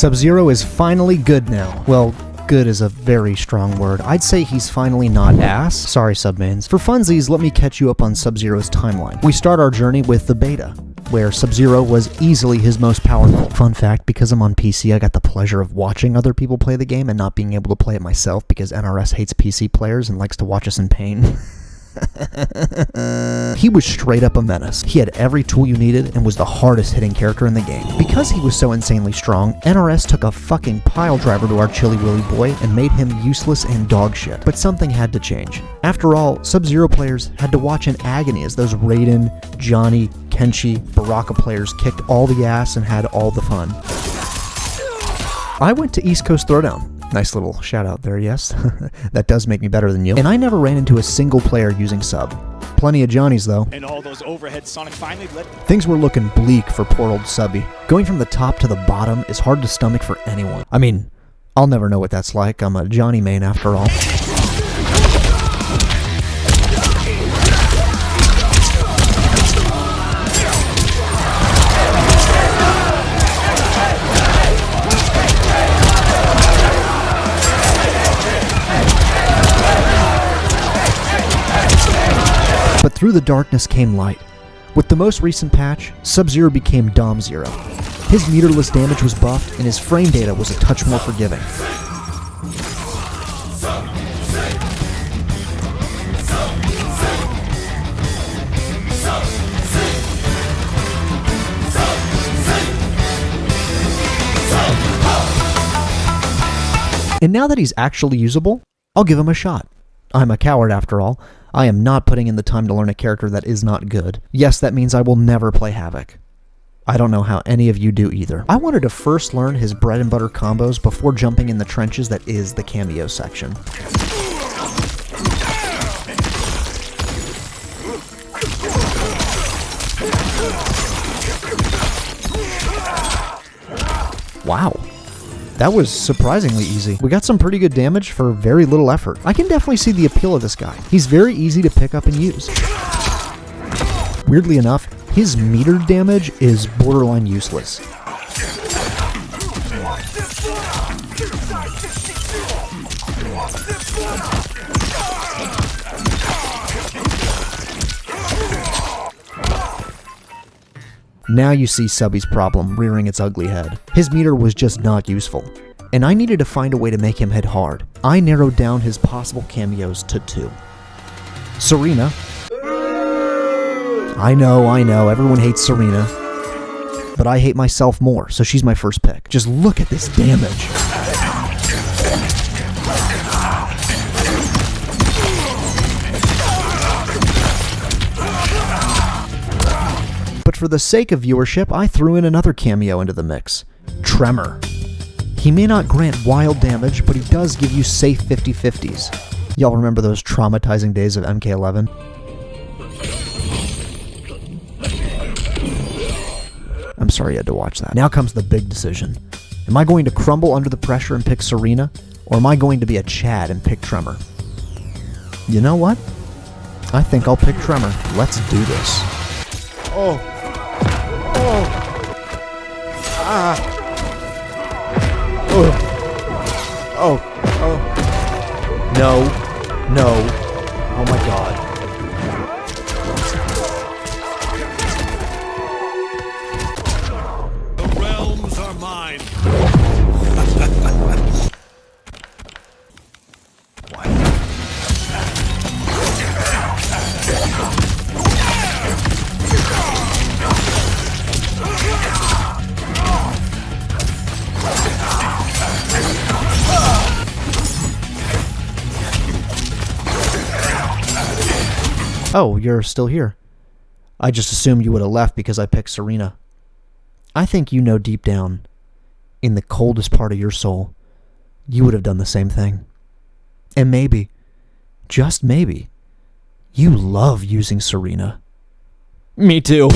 Sub-Zero is finally good now. Well, good is a very strong word. I'd say he's finally not ass. Sorry, submains. For funsies, let me catch you up on Sub-Zero's timeline. We start our journey with the beta, where Sub-Zero was easily his most powerful. Fun fact, because I'm on PC, I got the pleasure of watching other people play the game and not being able to play it myself because NRS hates PC players and likes to watch us in pain. He was straight up a menace. He had every tool you needed and was the hardest hitting character in the game. Because he was so insanely strong, NRS took a fucking pile driver to our Chili Willy boy and made him useless and dog shit. But something had to change. After all, Sub-Zero players had to watch in agony as those Raiden, Johnny, Kenshi, Baraka players kicked all the ass and had all the fun. I went to East Coast Throwdown. Nice little shout out there, yes. That does make me better than you. And I never ran into a single player using sub. Plenty of Johnnies though. And all those overhead Sonic finally let... Things were looking bleak for poor old Subby. Going from the top to the bottom is hard to stomach for anyone. I mean, I'll never know what that's like. I'm a Johnny main after all. But through the darkness came light. With the most recent patch, Sub-Zero became Dom Zero. His meterless damage was buffed, and his frame data was a touch more forgiving. And now that he's actually usable, I'll give him a shot. I'm a coward after all. I am not putting in the time to learn a character that is not good. Yes, that means I will never play Havoc. I don't know how any of you do either. I wanted to first learn his bread and butter combos before jumping in the trenches that is the cameo section. Wow. That was surprisingly easy. We got some pretty good damage for very little effort. I can definitely see the appeal of this guy. He's very easy to pick up and use. Weirdly enough, his metered damage is borderline useless. Now you see Subby's problem rearing its ugly head. His meter was just not useful, and I needed to find a way to make him hit hard. I narrowed down his possible cameos to 2. Serena. I know, everyone hates Serena, but I hate myself more, so she's my first pick. Just look at this damage. But for the sake of viewership, I threw in another cameo into the mix. Tremor. He may not grant wild damage, but he does give you safe 50-50s. Y'all remember those traumatizing days of MK11? I'm sorry you had to watch that. Now comes the big decision. Am I going to crumble under the pressure and pick Serena, or am I going to be a Chad and pick Tremor? You know what? I think I'll pick Tremor. Let's do this. Oh. Oh. Ah. Oh. Oh. Oh. No. No. Oh my god. The realms are mine. Oh, you're still here. I just assumed you would have left because I picked Serena. I think you know deep down, in the coldest part of your soul, you would have done the same thing. And maybe, just maybe, you love using Serena. Me too.